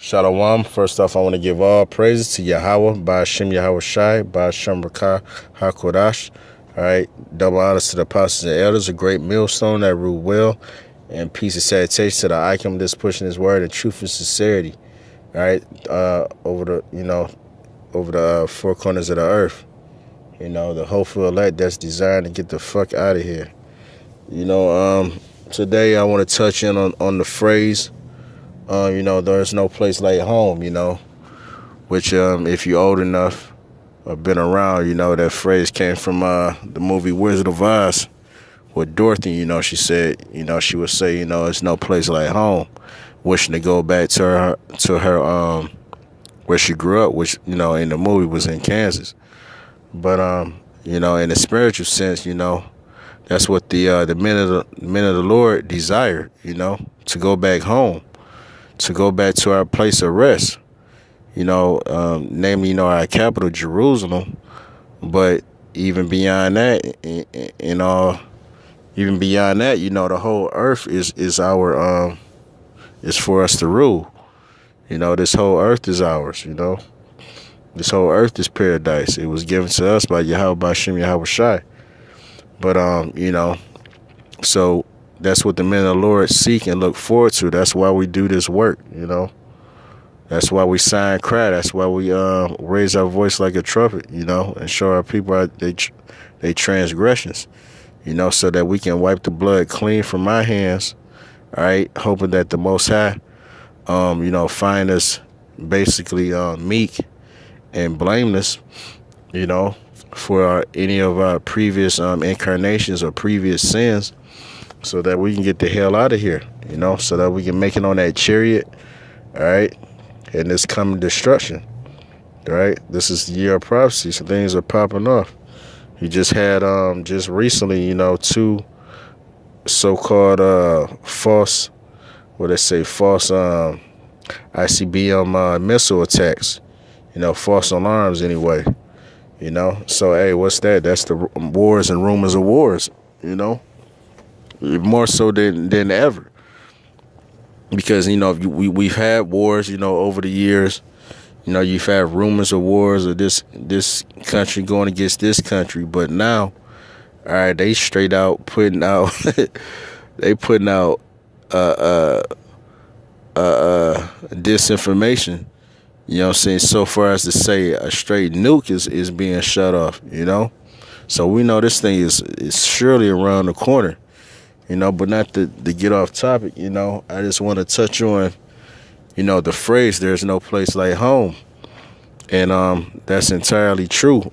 Shalom. First off, I want to give all praises to Yahweh, Ba'ashem Yahweh Shai, Ba'ashem Rakah HaKodash. All right. Double honors to the apostles and elders, a great millstone that rule well, and peace and salutation to the icon that's pushing his word in truth and sincerity. All right. Over the four corners of the earth. The hopeful elect that's designed to get the fuck out of here. Today I want to touch in on the phrase, there's no place like home, which if you're old enough or been around, that phrase came from the movie Wizard of Oz with Dorothy. She said, she would say, it's no place like home, wishing to go back to her where she grew up, which, in the movie was in Kansas. But in the spiritual sense, that's what the men of the Lord desire, to go back home, to go back to our place of rest, namely, our capital, Jerusalem. But even beyond that, the whole earth is our is for us to rule. This whole earth is ours. This whole earth is paradise. It was given to us by Yahweh Ba'ashem Yahweh Shai. But so that's what the men of the Lord seek and look forward to. That's why we do this work. That's why we sign cry. That's why we raise our voice like a trumpet. And show our people they transgressions. So that we can wipe the blood clean from our hands. All right, hoping that the Most High, find us basically meek and blameless, for any of our previous incarnations or previous sins, so that we can get the hell out of here, so that we can make it on that chariot, all right, and this coming destruction, all right. This is the year of prophecy, so things are popping off. You just had just recently, two so-called false, false ICBM missile attacks, false alarms anyway. So hey, what's that? That's the wars and rumors of wars. More so than ever, because we've had wars. Over the years, you've had rumors of wars of this country going against this country, but now, all right, they straight out putting out they putting out disinformation. So far as to say a straight nuke is being shut off, So we know this thing is surely around the corner, but not to get off topic, I just want to touch on, the phrase, there's no place like home. And that's entirely true,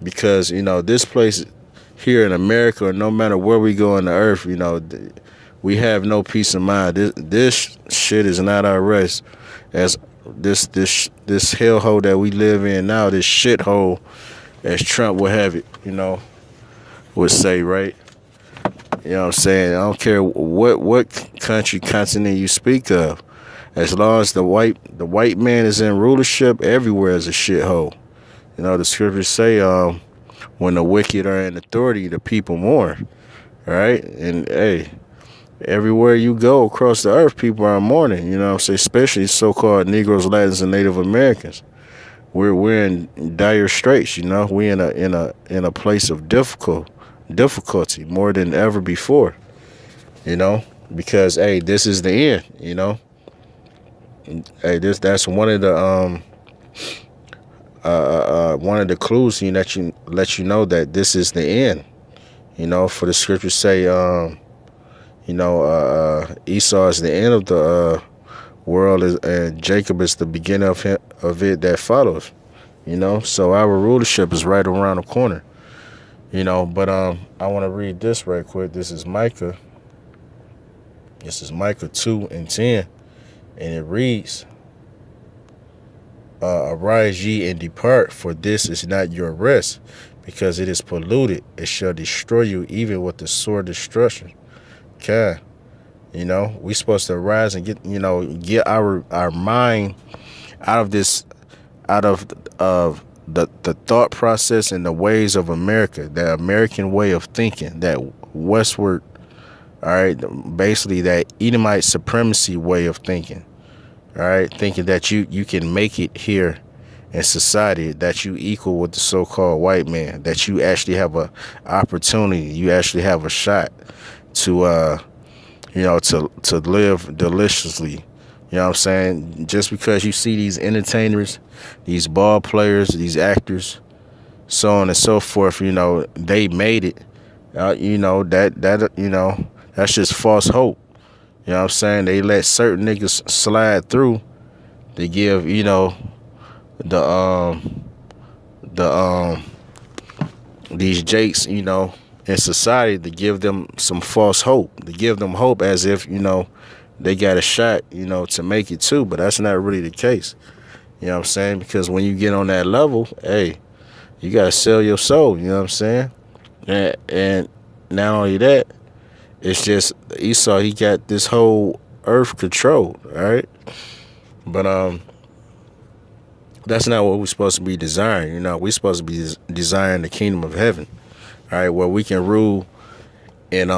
because, this place here in America, or no matter where we go on the earth, we have no peace of mind. This shit is not our rest. As this hellhole that we live in now, this shithole, as Trump would have it, would say, right? You know what I'm saying? I don't care what country, continent you speak of. As long as the white man is in rulership, everywhere is a shithole. The scriptures say, when the wicked are in authority, the people mourn. All right? And hey, everywhere you go across the earth, people are mourning. Especially so-called Negroes, Latins, and Native Americans. We're in dire straits. We in a place of difficulty more than ever before. Because hey, this is the end. Hey, that's one of the clues that let you know that this is the end. For the scriptures say, Esau is the end of the world, and Jacob is the beginning of it that follows. So our rulership is right around the corner. But I want to read this right quick. This is Micah 2:10, and it reads, "Arise ye and depart, for this is not your rest, because it is polluted. It shall destroy you, even with the sword destruction." Okay. We supposed to arise and get our mind out of this, out of the thought process and the ways of America, the American way of thinking, that westward, all right, basically that Edomite supremacy way of thinking, All right, thinking that you can make it here in society, that you equal with the so-called white man, that you actually have a opportunity, you actually have a shot to to live deliciously. You know what I'm saying? Just because you see these entertainers, these ball players, these actors, so on and so forth, they made it. That's just false hope. You know what I'm saying? They let certain niggas slide through to give, the the these jakes, in society, to give them some false hope, to give them hope as if, they got a shot, to make it too. But that's not really the case. You know what I'm saying? Because when you get on that level, hey, you gotta sell your soul, you know what I'm saying? And not only that, it's just Esau, he got this whole earth controlled, all right? But that's not what we're supposed to be desiring. We're supposed to be desiring the kingdom of heaven, all right, where we can rule in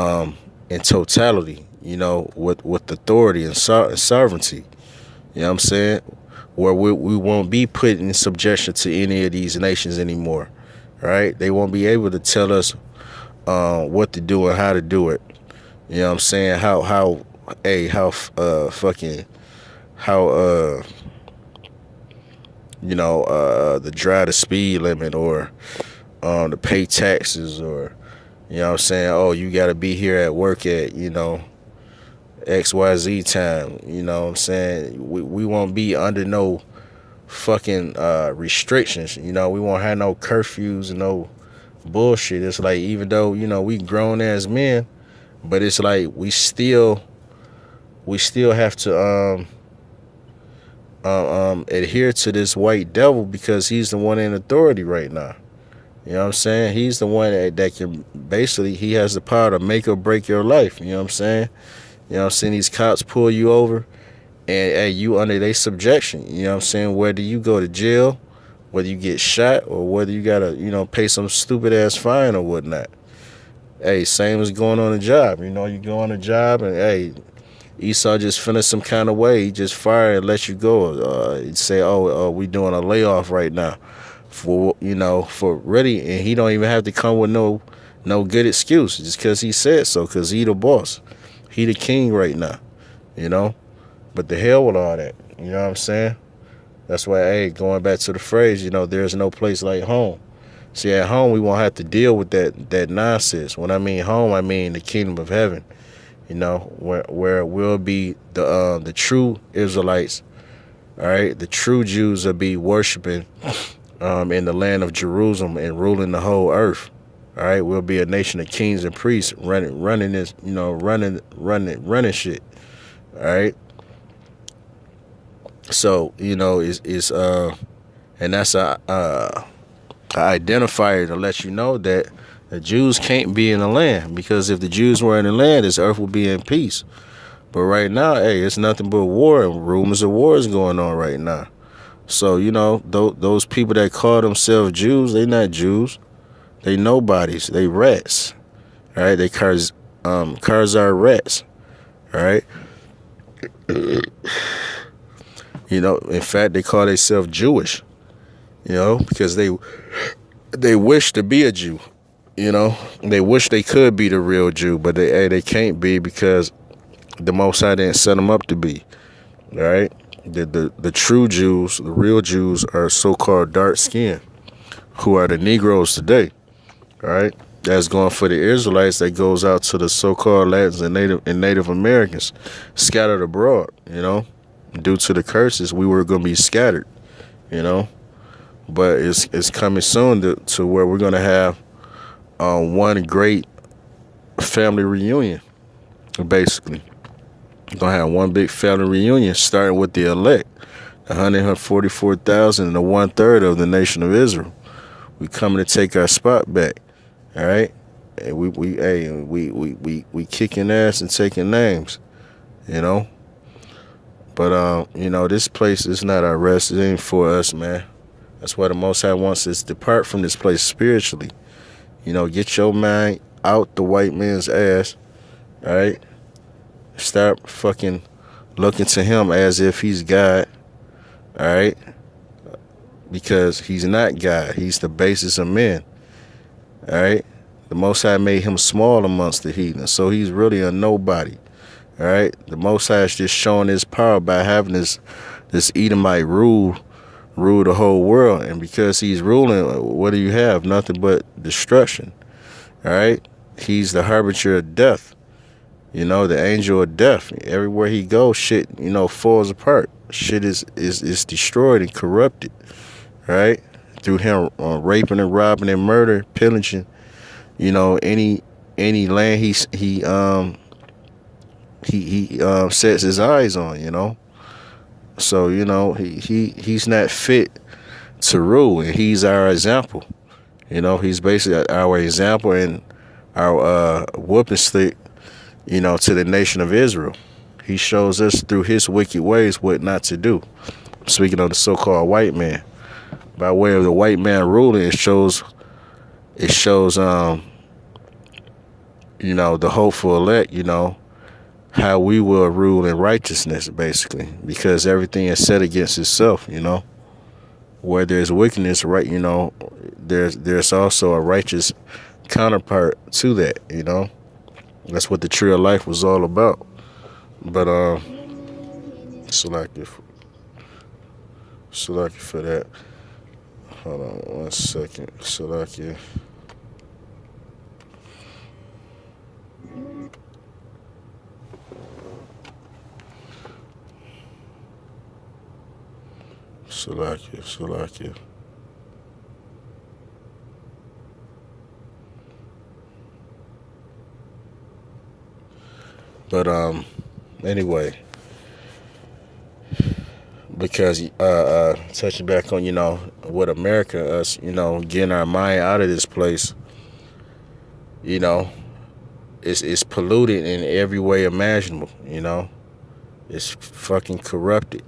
totality, with authority and sovereignty. You know what I'm saying? Where we won't be put in subjection to any of these nations anymore, right? They won't be able to tell us what to do and how to do it. You know what I'm saying? The drive the speed limit, or to pay taxes, or you know what I'm saying, oh, you got to be here at work at XYZ time. You know what I'm saying? We won't be under no fucking restrictions. We won't have no curfews and no bullshit. It's like, even though we grown as men, but it's like we still have to adhere to this white devil, because he's the one in authority right now. You know what I'm saying? He's the one that can basically, he has the power to make or break your life. You know what I'm saying? You know what I'm saying? These cops pull you over, and hey, you under their subjection. You know what I'm saying? Whether you go to jail, whether you get shot, or whether you gotta, pay some stupid ass fine or whatnot. Hey, same as going on a job. You go on a job, and hey, Esau just finished some kind of way. He just fire and let you go. He'd say, oh, we doing a layoff right now for ready, and he don't even have to come with no good excuse, just because he said so, because he the boss. He the king right now, But the hell with all that, you know what I'm saying? That's why, hey, going back to the phrase, there's no place like home. See, at home, we won't have to deal with that nonsense. When I mean home, I mean the kingdom of heaven, where we'll be the true Israelites, all right? The true Jews will be worshiping in the land of Jerusalem and ruling the whole earth. All right, we'll be a nation of kings and priests running this, running shit. All right. So it's and that's a identifier to let you know that the Jews can't be in the land, because if the Jews were in the land, this earth would be in peace. But right now, hey, it's nothing but war, and rumors of wars going on right now. So those people that call themselves Jews, they not Jews. They nobodies. They rats. All right. They cars are rats. All right. In fact, they call themselves Jewish. Because they wish to be a Jew. They wish they could be the real Jew, but they can't be, because the Most High didn't set them up to be. All right. The true Jews, the real Jews, are so-called dark skinned, who are the Negroes today. All right, that's going for the Israelites. That goes out to the so-called Latins and Native Americans scattered abroad. Due to the curses, we were going to be scattered. But it's coming soon to where we're going to have one great family reunion. Basically, we're going to have one big family reunion, starting with the elect, 144,000 and the 1/3 of the nation of Israel. We coming to take our spot back. All right, and we kicking ass and taking names, But this place is not our rest. It ain't for us, man. That's why the Most High wants us to depart from this place spiritually. Get your mind out the white man's ass. All right, start fucking looking to him as if he's God, all right? Because he's not God. He's the basis of men, all right? The Most High made him small amongst the heathen, so he's really a nobody, all right? The Most High is just showing his power by having this Edomite rule the whole world, and because he's ruling, what do you have? Nothing but destruction, all right? He's the harbinger of death, the angel of death. Everywhere he goes, shit, falls apart. Shit is destroyed and corrupted, right? Through him raping and robbing and murder, pillaging, any land he sets his eyes on. So he's not fit to rule, and he's our example. He's basically our example and our whooping stick, to the nation of Israel. He shows us through his wicked ways what not to do. Speaking of the so-called white man, by way of the white man ruling, it shows the hopeful elect, how we will rule in righteousness, basically, because everything is set against itself. Where there's wickedness, right? There's also a righteous counterpart to that. That's what the tree of life was all about. But Salaki for that. Hold on 1 second. Salaki. But anyway, because touching back on what America, us, getting our mind out of this place, it's polluted in every way imaginable. It's fucking corrupted.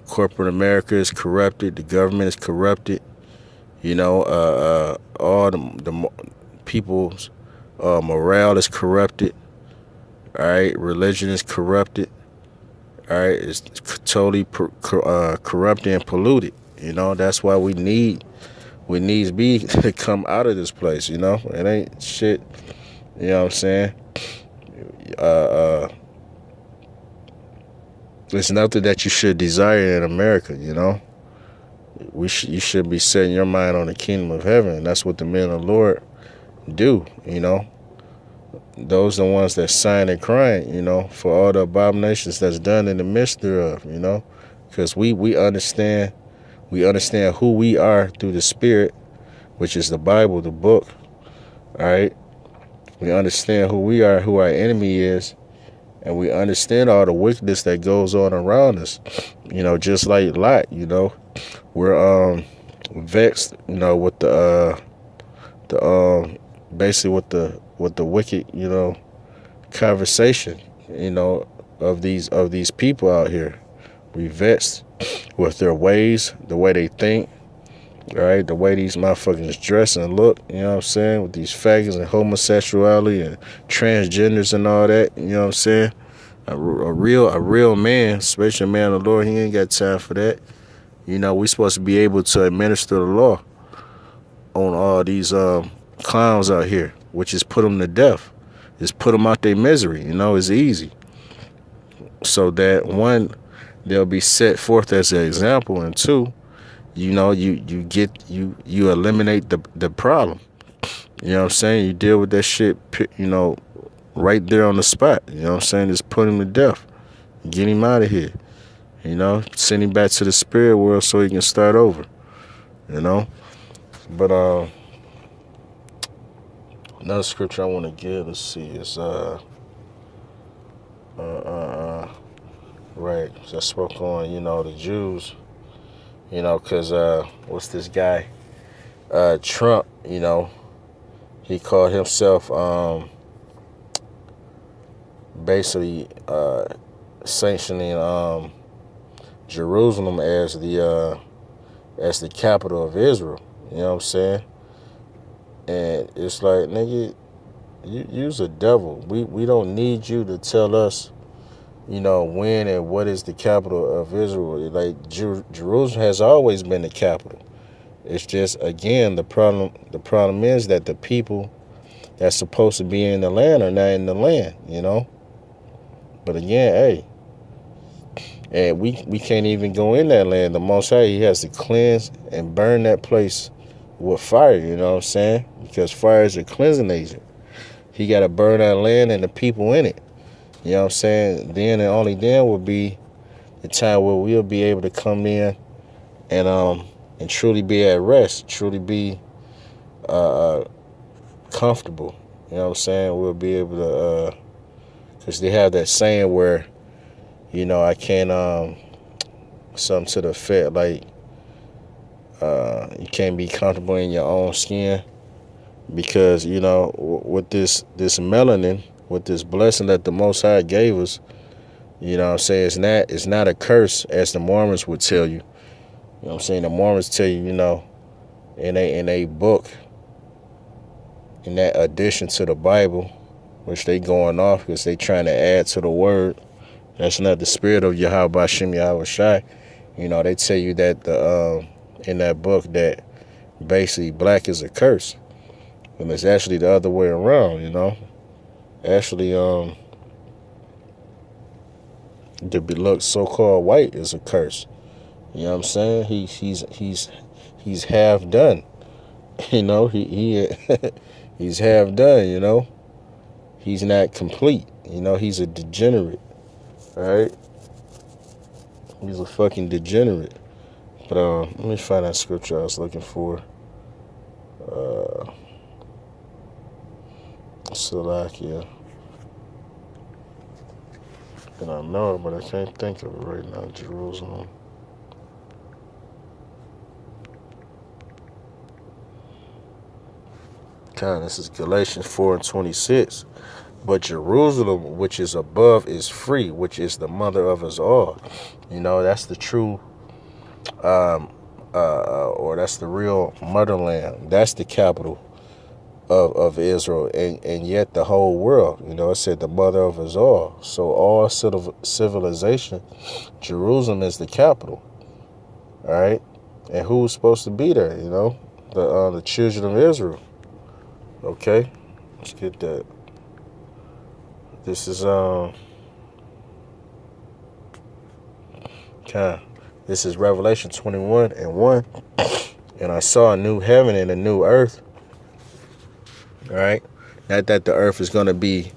Corporate America is corrupted. The government is corrupted. All the people's morale is corrupted. All right, religion is corrupted. All right, it's totally corrupted and polluted. That's why we need be to come out of this place. It ain't shit. You know what I'm saying? It's nothing that you should desire in America. You should be setting your mind on the kingdom of heaven. And that's what the men of the Lord do. Those are the ones that sign and crying, for all the abominations that's done in the midst thereof, because we understand who we are through the Spirit, which is the Bible, the book. All right, we understand who we are, who our enemy is, and we understand all the wickedness that goes on around us. Just like Lot, we're vexed, with the basically with the wicked, conversation, of these people out here. We vexed with their ways, the way they think, all right, the way these motherfuckers dress and look, what I'm saying, with these faggots and homosexuality and transgenders and all that, what I'm saying. A real man, especially a man of the Lord, he ain't got time for that. We supposed to be able to administer the law on all these clowns out here, which is put them to death. Just put them out their misery. It's easy. So that one, they'll be set forth as an example, and two, you eliminate the problem. You know what I'm saying? You deal with that shit, right there on the spot. You know what I'm saying? Just put him to death. Get him out of here. Send him back to the spirit world so he can start over. But another scripture I want to give, let's see, is right. So I spoke on, the Jews, because what's this guy? Trump, he called himself basically sanctioning Jerusalem as the capital of Israel. You know what I'm saying? And it's like, nigga, you's a devil. We don't need you to tell us when and what is the capital of Israel. Like Jerusalem has always been the capital. It's just, again, the problem is that the people that's supposed to be in the land are not in the land. But again, hey, and we can't even go in that land. The Most High, he has to cleanse and burn that place with fire, you know what I'm saying? Because fire is a cleansing agent. He got to burn that land and the people in it. You know what I'm saying? Then and only then will be the time where we'll be able to come in and truly be at rest, truly be uh, comfortable. You know what I'm saying? We'll be able to, because they have that saying where, I can't, something to the effect like, you can't be comfortable in your own skin because, with this melanin, with this blessing that the Most High gave us, what I'm saying, it's not a curse as the Mormons would tell you. You know what I'm saying? The Mormons tell you, in a book, in that addition to the Bible, which they going off because they trying to add to the word. That's not the spirit of Yahweh Shem Yahweh Shai. They tell you that in that book that basically black is a curse. And it's actually the other way around. Actually, to be looked so-called white is a curse. You know what I'm saying? He's half done. He he's half done. He's not complete. He's a degenerate. Right? He's a fucking degenerate. But let me find that scripture I was looking for. Salakia. And I know it, but I can't think of it right now. Jerusalem. God, this is Galatians 4:26. But Jerusalem, which is above, is free, which is the mother of us all. That's the true, or that's the real motherland. That's the capital of Israel, and yet the whole world. It said the mother of us all. So all civilization, Jerusalem is the capital. All right, and who's supposed to be there? The children of Israel. Okay, let's get that. This is This is Revelation 21:1, and I saw a new heaven and a new earth. All right, not that the earth is going to be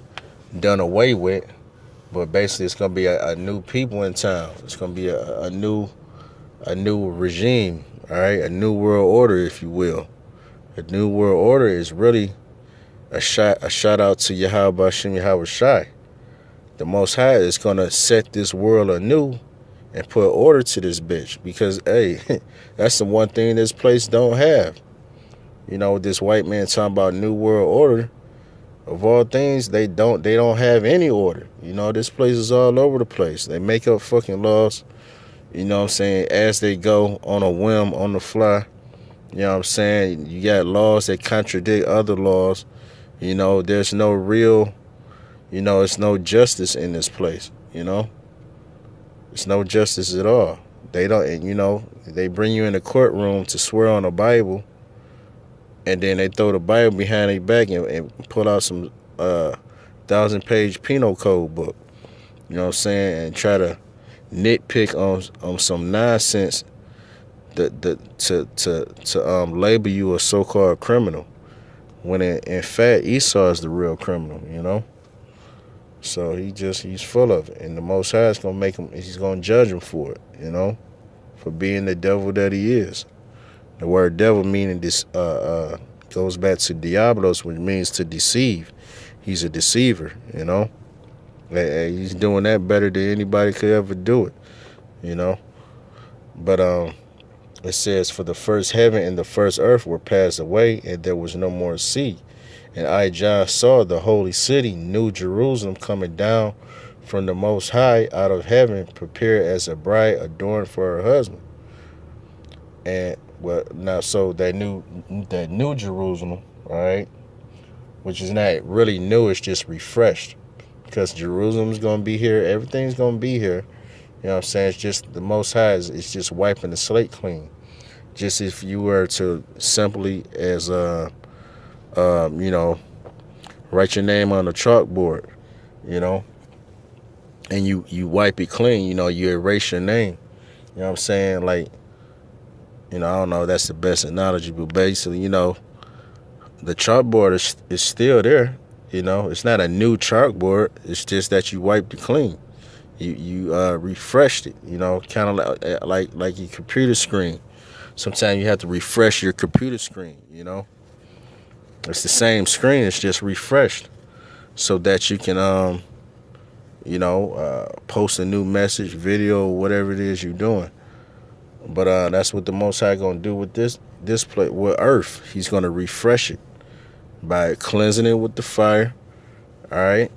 done away with, but basically it's going to be a new people in town. It's going to be a new regime. All right, a new world order, if you will. A new world order is really a shout out to Yahweh Shem Yahweh Shai. The Most High is going to set this world anew and put order to this bitch, because hey, that's the one thing this place don't have. This white man talking about new world order. Of all things, they don't have any order. This place is all over the place. They make up fucking laws, what I'm saying, as they go, on a whim, on the fly. You know what I'm saying? You got laws that contradict other laws. There's no real, it's no justice in this place. It's no justice at all. They don't, and they bring you in the courtroom to swear on the Bible, and then they throw the Bible behind their back and pull out some 1,000-page penal code book. You know what I'm saying? And try to nitpick on some nonsense to label you a so-called criminal, when in fact Esau is the real criminal. So he's full of it, and the Most High is gonna make him. He's gonna judge him for it, for being the devil that he is. The word devil meaning this goes back to diablos, which means to deceive. He's a deceiver, He's doing that better than anybody could ever do it, But it says, for the first heaven and the first earth were passed away, and there was no more sea. And I, John, saw the holy city, New Jerusalem, coming down from the Most High out of heaven, prepared as a bride adorned for her husband. And now, so that new Jerusalem, all right, which is not really new, it's just refreshed. because Jerusalem's gonna be here. Everything's gonna be here. You know what I'm saying? It's just the Most High is just wiping the slate clean. Just if you were to simply as you know, write your name on the chalkboard, you know, and you wipe it clean. You know, you erase your name. You know what I'm saying? Like, you know, I don't know if that's the best analogy, but basically, you know, the chalkboard is still there. You know, it's not a new chalkboard. It's just that you wiped it clean. You refreshed it. You know, kind of like your computer screen. Sometimes you have to refresh your computer screen. You know, it's the same screen. It's just refreshed so that you can you know, post a new message, video, whatever it is you're doing. But that's what the Most High gonna do with this plate with Earth. He's gonna refresh it by cleansing it with the fire. All right,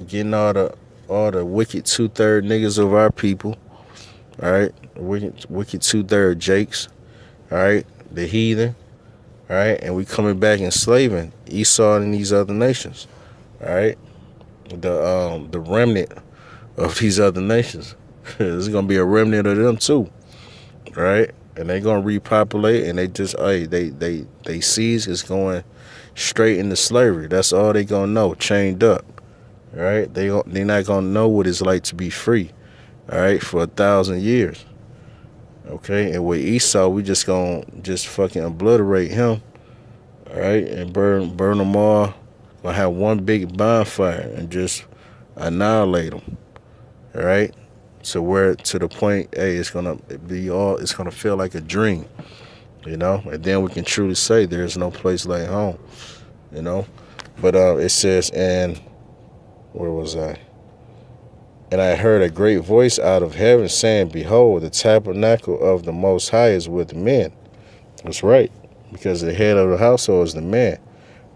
getting all the wicked 2/3 niggas of our people. All right, wicked 2/3 Jakes. All right, the heathen. All right, and we coming back enslaving Esau and these other nations. All right, the remnant of these other nations. There's gonna be a remnant of them too. All right, and they gonna repopulate, and they just they seeds is going straight into slavery. That's all they gonna know, chained up. All right, they not gonna know what it's like to be free. All right, for 1,000 years. Okay, and with Esau, we just gonna just fucking obliterate him. All right, and burn them all. Gonna have one big bonfire and just annihilate them. All right, to the point, hey, it's gonna feel like a dream. You know, and then we can truly say there's no place like home. You know, but it says, and where was I? And I heard a great voice out of heaven saying, "Behold, the tabernacle of the Most High is with men." That's right, because the head of the household is the man.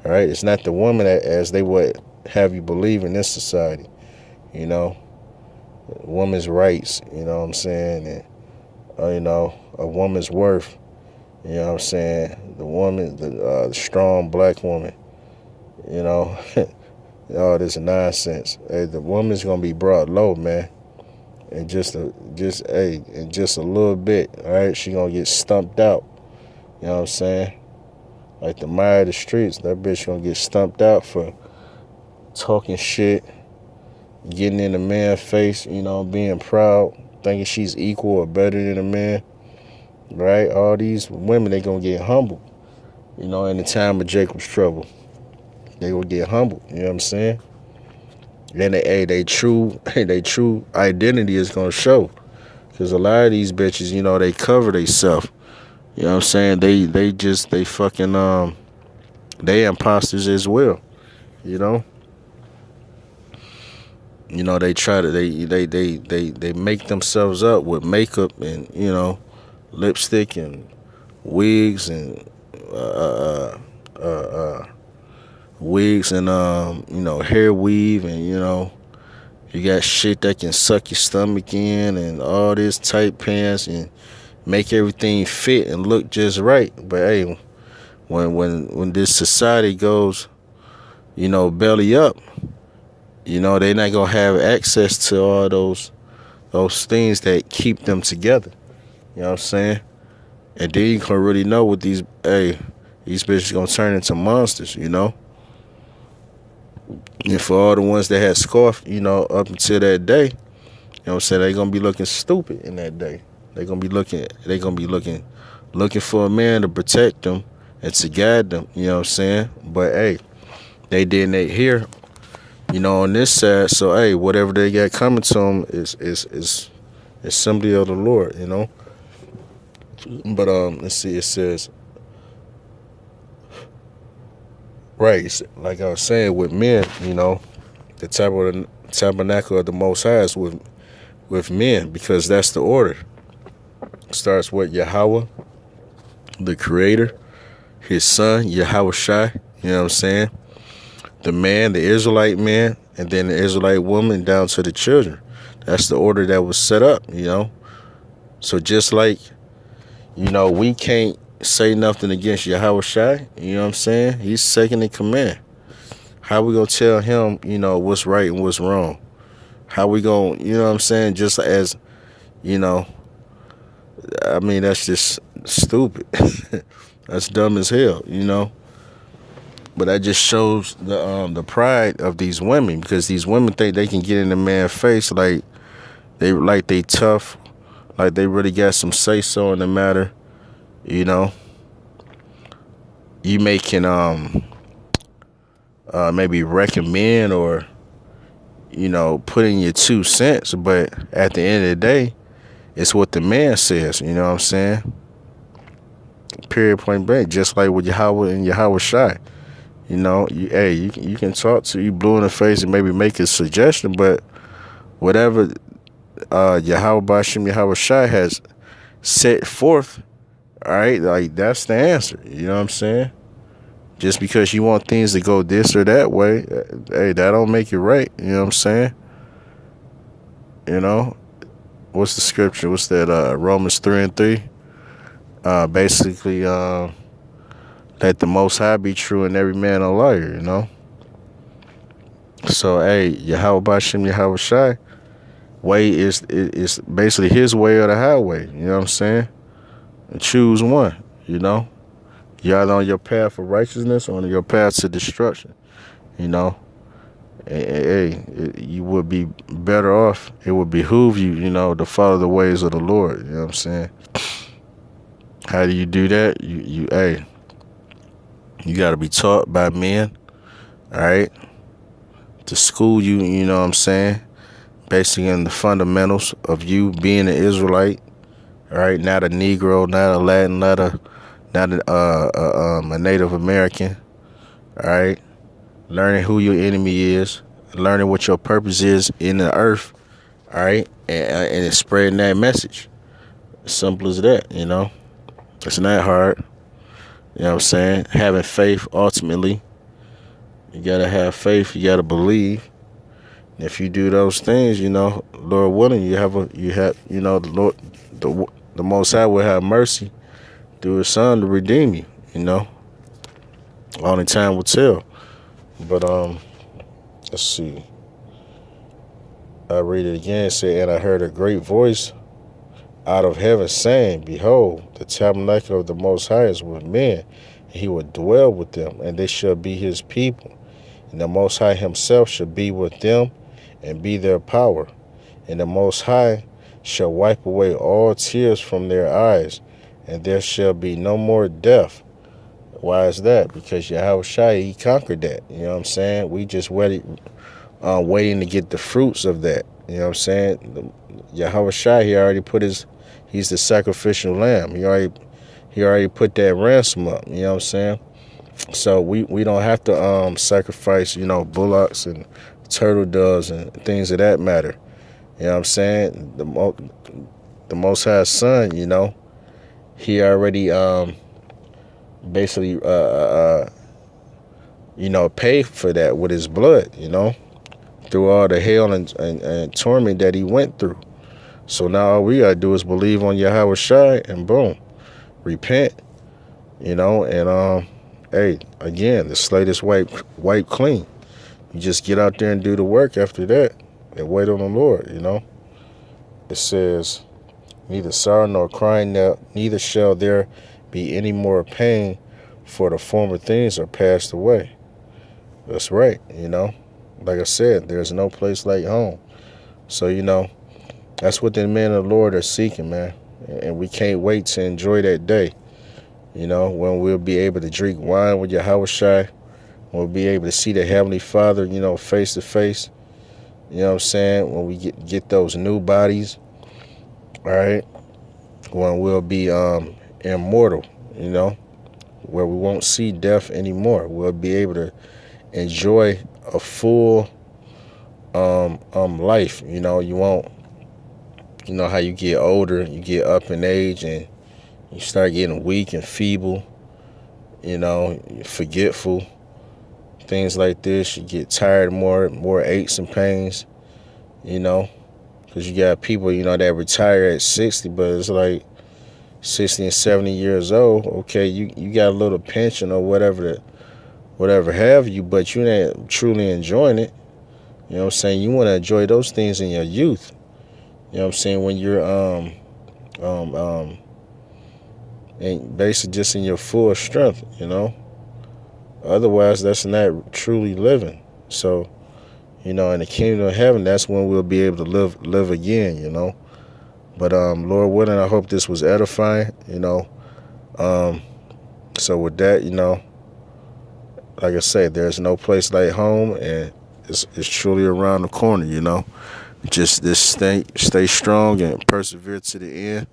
All right, it's not the woman as they would have you believe in this society. You know, woman's rights. You know what I'm saying, and you know, a woman's worth. You know what I'm saying, the woman, the strong black woman. You know. All this nonsense. Hey, the woman's gonna be brought low, man. And just in just a little bit, all right, she gonna get stumped out. You know what I'm saying? Like the Maya of the streets, that bitch gonna get stumped out for talking shit, getting in a man's face, you know, being proud, thinking she's equal or better than a man. Right? All these women, they gonna get humbled. You know, in the time of Jacob's trouble. They will get humbled, you know what I'm saying? Then they true identity is gonna show, because a lot of these bitches, you know, they cover themselves. You know what I'm saying? They fucking they imposters as well. You know. You know, they try to they make themselves up with makeup and, you know, lipstick and wigs and wigs and you know, hair weave, and you know, you got shit that can suck your stomach in and all this tight pants and make everything fit and look just right. But hey, when this society goes, you know, belly up, you know, they not gonna have access to all those things that keep them together. You know what I'm saying? And then you can really know what these bitches gonna turn into monsters, you know? And for all the ones that had scoffed, you know, up until that day, you know what I'm saying, they gonna be looking stupid in that day. They gonna be looking for a man to protect them and to guide them, you know what I'm saying? But hey, they didn't hear, you know, on this side. So hey, whatever they got coming to them is simply of the Lord, you know. But let's see, it says, right, like I was saying, with men, you know, the tabernacle of the Most High is with men, because that's the order. It starts with Yahweh, the Creator, His Son, Yahweh Shai, you know what I'm saying? The man, the Israelite man, and then the Israelite woman down to the children. That's the order that was set up, you know? So just like, you know, we can't say nothing against Yahweh Shai, you know what I'm saying? He's second in command. How we gonna tell him, what's right and what's wrong? How we gonna, what I'm saying? Just as, you know, I mean, that's just stupid. That's dumb as hell. But that just shows the pride of these women, because these women think they can get in the man's face like they tough, like they really got some say so in the matter. You know, you may can maybe recommend or put in your 2 cents, but at the end of the day, it's what the man says. You know what I'm saying? Period, point blank. Just like with Yahweh and Yahweh Shai. You can talk to you blue in the face and maybe make a suggestion, but whatever Yahweh Bashim Yahweh Shai has set forth, all right, like that's the answer. You know what I'm saying? Just because you want things to go this or that way, hey, that don't make it right. You know what I'm saying? You know, what's the scripture? What's that? Romans 3:3. Basically, let the Most High be true and every man a liar. So, hey, Yahweh Bashim Yahweh Shai way is basically his way or the highway. You know what I'm saying? And choose one. You're either on your path of righteousness or on your path to destruction. You know, hey, you would be better off. It would behoove you, to follow the ways of the Lord. You know what I'm saying? How do you do that? You got to be taught by men, all right, to school you. You know what I'm saying? Basically, in the fundamentals of you being an Israelite, all right, not a Negro, not a Latin, not a Native American, all right. Learning who your enemy is, learning what your purpose is in the earth, all right, and it's spreading that message. As simple as that. It's not hard. You know what I'm saying? Having faith, ultimately. You gotta have faith. You gotta believe. And if you do those things, Lord willing, the Lord, the Most High will have mercy through His Son to redeem you. Only time will tell. But let's see. I read it again. Say, and I heard a great voice out of heaven saying, behold, the tabernacle of the Most High is with men, and He will dwell with them, and they shall be His people. And the Most High Himself shall be with them, and be their power. And the Most High shall wipe away all tears from their eyes, and there shall be no more death. Why is that? Because Yahweh Shai, He conquered that. You know what I'm saying? We just waiting to get the fruits of that. You know what I'm saying? Yahweh Shai, He's the sacrificial lamb. He already put that ransom up. You know what I'm saying? So we don't have to sacrifice, bullocks and turtle doves and things of that matter. You know what I'm saying? The Most High's Son, He already basically paid for that with His blood, through all the hell and torment that He went through. So now all we gotta do is believe on Yahweh Shai and boom, repent, and hey, again, the slate is wiped clean. You just get out there and do the work after that and wait on the Lord. It says, neither sorrow nor crying, neither shall there be any more pain, for the former things are passed away. That's right. Like I said, there's no place like home. So that's what the men of the Lord are seeking, man. And we can't wait to enjoy that day, when we'll be able to drink wine with Yahweh Shai. We'll be able to see the Heavenly Father, face to face. You know what I'm saying? When we get those new bodies, all right? When we'll be immortal, where we won't see death anymore. We'll be able to enjoy a full life. You won't, how you get older, you get up in age and you start getting weak and feeble, forgetful, things like this. You get tired more aches and pains, because you got people, that retire at 60, but it's like 60 and 70 years old. Okay, you got a little pension or whatever whatever have you, but you ain't truly enjoying it. You know what I'm saying? You want to enjoy those things in your youth. You know what I'm saying? When you're um um and basically just in your full strength, you know. Otherwise, that's not truly living. So, in the kingdom of heaven, that's when we'll be able to live again, But Lord willing, I hope this was edifying. Um, so with that, like I said, there's no place like home, and it's truly around the corner. Just stay strong and persevere to the end.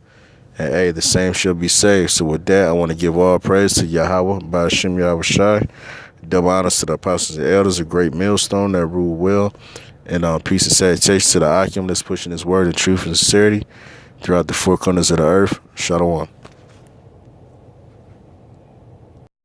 And hey, the same shall be saved. So with that, I want to give all praise to Yahweh, Ba'ashem Yahweh Shai. Double honors to the apostles and elders, a great millstone that rule well. And peace and salutation to the Akim that's pushing his word in truth and sincerity throughout the four corners of the earth. Shalom.